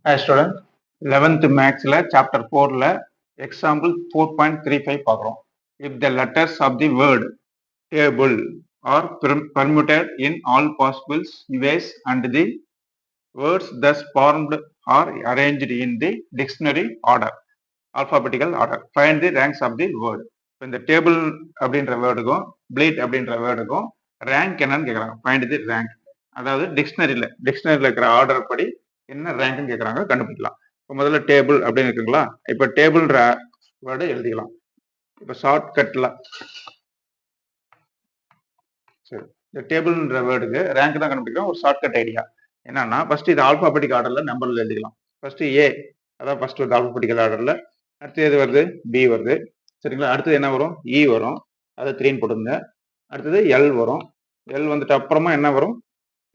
Hi student, 11th Mathsல chapter 4ல example 4.35 பார்க்குறோம். If the letters of the word table are permuted in all possible ways and the words thus formed are arranged in the dictionary order, alphabetical order, find the ranks of the word. இப்போ இந்த table அப்படின்ற வேர்டுக்கும் plate அப்படின்ற வேர்டுக்கும் rank என்னன்னு கேட்குறாங்க. Find தி rank, அதாவது டிக்ஷனரியில் இருக்கிற order படி என்ன ரேங்க்னு கேட்குறாங்க, கண்டுபிடிக்கலாம். இப்போ முதல்ல டேபிள் அப்படின்னு இருக்குங்களா, இப்போ டேபிள்ன்ற வேர்டு எழுதிக்கலாம். இப்போ ஷார்ட்கட்டில் சரி, இந்த டேபிள்ன்ற வேர்டுக்கு ரேங்க் தான் கண்டுபிடிக்கிறோம். ஒரு ஷார்ட்கட் ஐடியா என்னன்னா, ஃபர்ஸ்ட் இது ஆல்பாபெட்டிக் ஆர்டரில் நம்பர்ல எழுதிக்கலாம். ஃபர்ஸ்ட் ஏ, அதான் ஃபர்ஸ்ட் வந்து ஆல்பாபெட்டிக்கல் ஆர்டரில். அடுத்து எது வருது? பி வருது. சரிங்களா? அடுத்தது என்ன வரும்? இ வரும், அதை 3 போட்டுங்க. அடுத்தது எல் வரும், எல் வந்துட்டு அப்புறமா என்ன வரும்?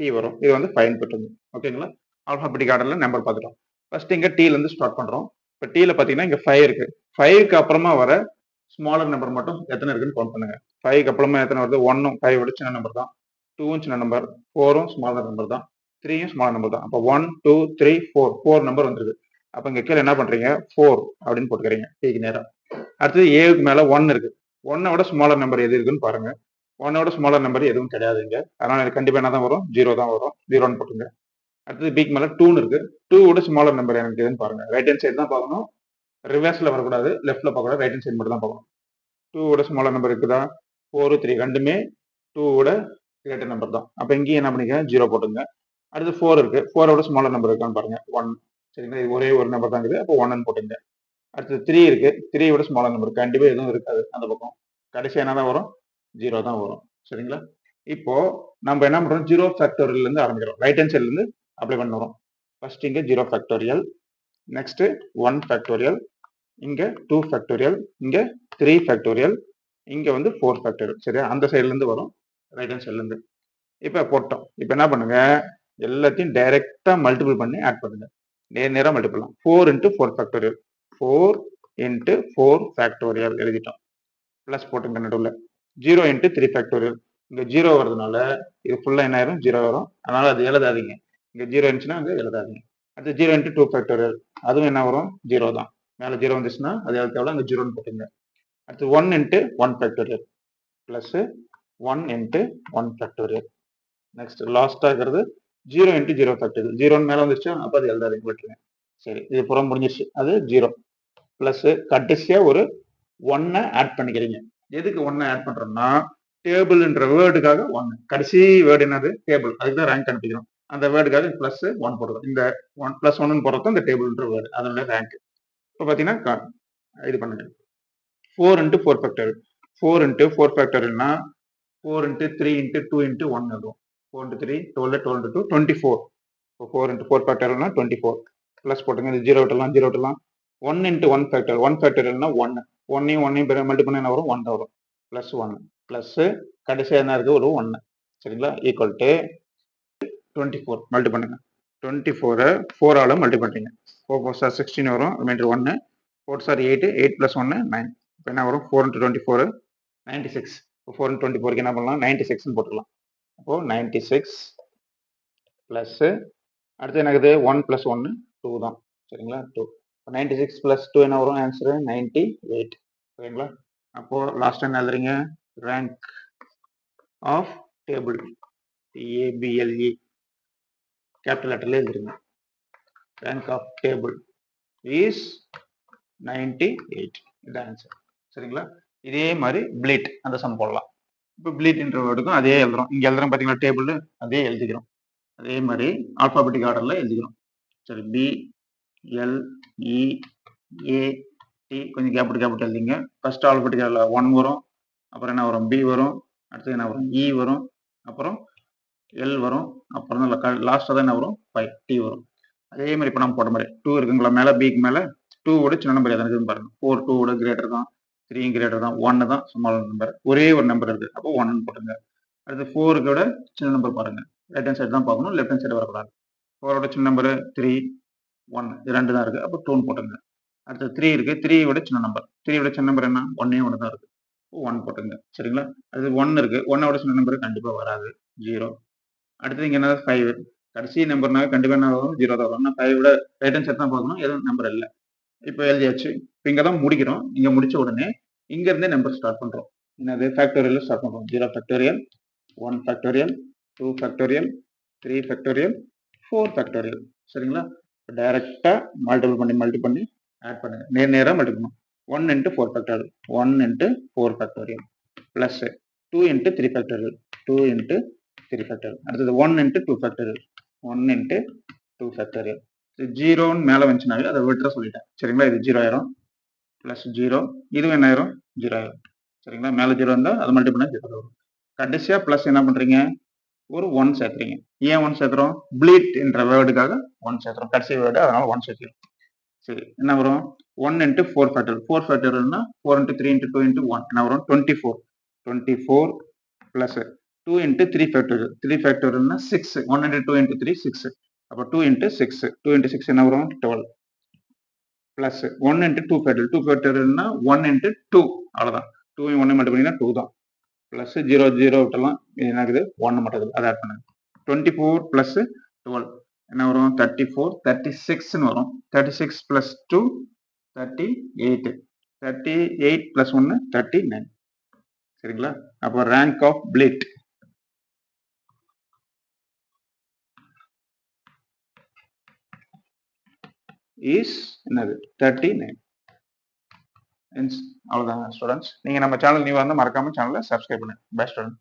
டி வரும். இது வந்து 5 போட்டுங்க. ஓகேங்களா? ஆல்பாபெட்டிக் ஆர்டர்ல நம்பர் பார்த்துட்டோம். ஃபர்ஸ்ட் இங்க டீல இருந்து ஸ்டார்ட் பண்றோம். இப்போ டீல பாத்தீங்கன்னா இங்க 5 இருக்கு. 5க்கு அப்புறமா வர ஸ்மாலர் நம்பர் மட்டும் எத்தனை இருக்குன்னு கவுண்ட் பண்ணுங்க. 5க்கு அப்புறமா எத்தனை வருது? 1ம் 5 விட சின்ன நம்பர் தான், 2ம் சின்ன நம்பர், 4ம் ஸ்மாலர் நம்பர் தான், 3யும் ஸ்மாலர் நம்பர் தான். அப்போ 1 2 3 4 நம்பர் வந்துருக்கு. அப்ப இங்க கீழே என்ன பண்றீங்க? 4 அப்படின்னு போட்டுக்கிறீங்க டீக்கு நேரா. அடுத்தது ஏவுக்கு மேல 1 இருக்கு. 1 விட ஸ்மாலர் நம்பர் எது இருக்குன்னு பாருங்க. 1 விட ஸ்மாலர் நம்பர் எதுவும் கிடையாது இங்க, அதனால இது கண்டிப்பா என்ன தான் வரும்? 0 தான் வரும். 0ன்னு போட்டுங்க. அடுத்தது பிக்கு மேல 2 இருக்கு. 2 விட ஸ்மாலர் நம்பர் எனக்கு எதுன்னு பாருங்க. ரைட் ஹேண்ட் சைடு தான் பார்க்கணும், ரிவர்ஸ்ல வரக்கூடாது, லெஃப்ட்ல பார்க்கக்கூடாது, ரைட் ஹேண்ட் சைடு மட்டும் தான் பார்க்கணும். 2 விட ஸ்மாலர் நம்பர் இருக்குதா? 4 3 ரெண்டுமே 2 விட கிரேட்டர் நம்பர் தான். அப்ப இங்கேயும் என்ன பண்ணிக்க? 0 போட்டுங்க. அடுத்து 4 இருக்கு. 4 விட ஸ்மாலர் நம்பர் இருக்கான்னு பாருங்க. 1. சரிங்களா? இது ஒரே ஒரு நம்பர் தான் இருக்குது, அப்போ 1ன்னு போட்டுங்க. அடுத்து 3 இருக்கு. 3 விட ஸ்மாலர் நம்பர் கண்டிப்பா எதுவும் இருக்காது அந்த பக்கம். கடைசி என்ன தான் வரும்? 0 தான் வரும். சரிங்களா? இப்போ நம்ம என்ன பண்றோம்? 0 ஃபேக்டோரியல் இருந்து ஆரம்பிக்கிறோம். ரைட் ஹேண்ட் சைட்ல இருந்து அப்ளை பண்ணுறோம். ஃபர்ஸ்ட் இங்க 0 ஃபேக்டோரியல், நெக்ஸ்ட் 1 ஃபேக்டோரியல், இங்க 2 ஃபேக்டோரியல், இங்க 3 ஃபேக்டோரியல், இங்க வந்து 4 ஃபேக்டோரியல். சரியா? அந்த சைட்ல இருந்து வரும், ரைட் ஹேண்ட் சைட்ல இருந்து. இப்ப போட்டோம். இப்ப என்ன பண்ணுங்க? எல்லாத்தையும் டைரக்டா மல்டிபிள் பண்ணி ஆட் பண்ணுங்க. நேரா multiple. 4 into 4 factorial, 4 into 4 factorial எழுதிட்டோம். பிளஸ் போட்டுங்க நடுவில். 0 இன்ட்டு 3 ஃபேக்டோரியல், இங்க 0 வரதுனால இது ஃபுல்லா என்ன ஆயிரும்? 0 வரும். அதனால அது எழுதாதீங்க. இங்க 0 இருந்துச்சுன்னா அங்க எழுதாதீங்க. அடுத்து 0 இன்ட்டு 2 ஃபேக்டோரியல், அதுவும் என்ன வரும்? 0 தான். மேல 0 வந்துச்சுன்னா அது எழுத தேவை, அங்க 0ன்னு போட்டுங்க. அடுத்து 1 into 1 factorial plus 1 into 1 factorial. Next லாஸ்டா இருக்கிறது 0 இன்ட்டு 0 ஃபேக்டோரியல். 0ன்னு மேல வந்துச்சு, அப்ப அது எழுதாதீங்க, விட்டுருங்க. சரி, இது புறம் முடிஞ்சிருச்சு. அது 0 பிளஸ் கடைசியா ஒரு 1 ஆட் பண்ணிக்கிறீங்க. எதுக்கு 1 ஆட் பண்றோம்னா, டேபிள்ன்ற வேர்டுக்காக 1. கடைசி வேர்டு என்னது? டேபிள். அதுக்கு தான் ரேங்க் கண்டுபிடிக்கணும். அந்த வேர்டுக்காக பிளஸ் 1 போடுறோம். இந்த 1 பிளஸ் 1 போடுறது இந்த டேபிள்ன்ற வேர்டு, அதனுடைய ரேங்க். இப்போ பாத்தீங்கன்னா இது பண்ணுங்க. 4 into 4 factorial. 4 into 4 ஃபேக்டோரியல்னா 4 into 3 into 2 into 1 இருக்கும். 4 இன்ட்டு 3 12, 12 இன்ட்டு 2 24. இப்போ 4 இன்ட்டு 4 ஃபேக்டோரியல்னா 24. பிளஸ் போட்டுங்க. இது 0 விட்டலாம், 0 விட்டலாம். 1 இன்ட்டு 1 ஃபேக்டோரியல். 1 ஃபேக்டோரியல்னா 1. 1ஐயும் 1ஐயும் மல்டிபிள் பண்ணா என்ன வரும்? 1 தான் வரும். பிளஸ் 1 பிளஸ் கடைசியா என்ன இருக்கு? ஒரு 1. சரிங்களா? ஈக்குவல் டு 24 மல்டி பண்ணுங்க. 24 4 ஆல மல்டி பண்றீங்க. 4 4 சார் 16 வரும், ரிமைண்டர் 1. 4 sir 8, 8 plus 1 9. இப்போ என்ன வரும்? 4 இன்ட்டு 24 96. இப்போ 4 இன்ட்டு 24க்கு என்ன பண்ணலாம்? 96ன்னு போட்டுக்கலாம். அப்போ 96 பிளஸ் அடுத்து என்ன இருக்குது? 1 பிளஸ் 1 2 தான். சரிங்களா? 2. 96 பிளஸ் 2 என்ன வரும்? ஆன்சர் 98. சரிங்களா? அப்போ லாஸ்ட் என்ன எழுதுறீங்க? Rank of table, TABLE capital லெட்டர்ல எழுதுறீங்க. Rank of table is 98. இது ஆன்சர். சரிங்களா? இதே மாதிரி பிளேட் அந்த சம் போடலாம். இப்போ பிளேட்ன்ற வேர்டுக்கும் அதே எழுதுறோம். இங்க எழுதுறோம் பாத்தீங்களா? டேபிள் அதே எழுதிக்கிறோம். அதே மாதிரி ஆல்பாபெட்டிக் ஆர்டர்ல எழுதிக்கிறோம். சரி, B L E A T கொஞ்சம் கேபிட்டல் எழுதிங்க. ஃபர்ஸ்ட் ஆல்பாபெட்டிக் ஆர்டர்ல 1 வரும், அப்புறம் என்ன வரும்? B வரும், அடுத்து என்ன வரும்? E வரும், அப்புறம் L வரும், அப்புறம் லாஸ்டா தான் என்ன வரும்? 5 T வரும். அதே மாதிரி இப்போ நம்ம போட்ட மாதிரி 2 இருக்குங்களா மேல, பிக்கு மேல 2 விட சின்ன நம்பர் எதாவது இருக்குன்னு பாருங்க. 4 2 விட கிரேட்டர் தான், 3 கிரேட்டர் தான், 1 தான் ஸ்மால் நம்பர். ஒரே ஒரு நம்பர் இருக்கு, அப்போ 1 போட்டுங்க. அடுத்து 4 விட சின்ன நம்பர் பாருங்க. ரைட் ஹேண்ட் சைடு தான் பார்க்கணும், லெஃப்ட் ஹேண்ட் சைடு வரக்கூடாது. 4 விட சின்ன நம்பர் 3 1, இது 2 தான் இருக்கு, அப்போ 2 போட்டுங்க. அடுத்து 3 இருக்கு, 3 விட சின்ன நம்பர். 3 விட சின்ன நம்பர் என்ன? 1 தான் இருக்கு, 1 போட்டுங்க. சரிங்களா? அது 1 இருக்கு, 1 விட சின்ன நம்பர் கண்டிப்பா வராது, 0. அடுத்து இங்க என்ன? 5 கடைசி நம்பர்னாவே கண்டிப்பா என்ன வரும் 0 தான் வரும். நான் 5 விட ரைட் ஹேண்ட் சைடு தான் பார்க்கணும். எதுவும் நம்பர் இல்ல. இப்போ எழுதியாச்சு. இப்போ இங்க தான் முடிக்கிறோம். இங்க முடிச்ச உடனே இங்க இருந்தே நம்பர் ஸ்டார்ட் பண்றோம். என்னது ஃபேக்டோரியல்ல ஸ்டார்ட் பண்றோம். 0 factorial, 1 factorial, 2 factorial, 3 factorial, 4 factorial. சரிங்களா? டைரக்டா மல்டிபிள் பண்ணி ஆட் பண்ணுங்க. நேரா மல்டிபிள் பண்ணணும். 1 into 4 factorial, 1 into 4 factorial plus 2 into 3 factorial, 2 into 3 factorial. அடுத்தது 1 into 2 ஃபேக்டோரியல், 1 into 2 ஃபேக்டோரியல். ஜீரோன்னு மேல வந்துச்சுனாவே அதை விட்டுற சொல்லிட்டேன். சரிங்களா? இது 0 ஆயிரும். பிளஸ் 0, இதுவும் என்ன ஆயிரும்? 0 ஆயிரும். சரிங்களா? மேல 0 இருந்தா அதை மல்டி பண்ணா 0 வரும். கடைசியா பிளஸ் என்ன பண்றீங்க? ஒரு 1 சேர்த்துறீங்க. ஏன் 1 சேர்த்துறோம்? ப்ளீட் என்ற வேர்டுக்காக 1 சேர்த்துறோம். கடைசி வேர்டு, அதனால 1 சேர்த்துறோம். சரி, என்ன வரும்? 1 into 4 factorial. 4 ஃபேக்டோரியல்னா 4 into 3 into 2 into 1 என்ன வரும்? 24. 24 plus 2 into 3 factorial. 3 ஃபேக்டோரியல்னா 6. 1 into 2 into 3 6. அப்போ 2 into 6. 2 into 6 என்ன வரும்? 12. Plus 1 into 2 factorial. 2 ஃபேக்டோரியல்னா 1 into 2. அவ்வளவுதான். 2 1 மட்டும் பண்ணீங்கன்னா 2 தான். பிளஸ் 0 0 விட்டலாம். இது என்ன இருக்குது? 1 மட்டும் இருக்குது. அதை ஆட் பண்ணுங்க. 24 பிளஸ் 12 என்ன வரும்? 34, 36ன்னு வரும். 36 பிளஸ் 2 38. 38 பிளஸ் 1 39. சரிங்களா? அப்போ ரேங்க் ஆஃப் ப்ளீட் இஸ் என்னது? 39. அவ்வளவுதாங்க ஸ்டூடெண்ட்ஸ். நீங்க நம்ம சேனல் நியூவா இருந்தா மறக்காம சேனலை சப்ஸ்கிரைப் பண்ணுங்க. Bye student.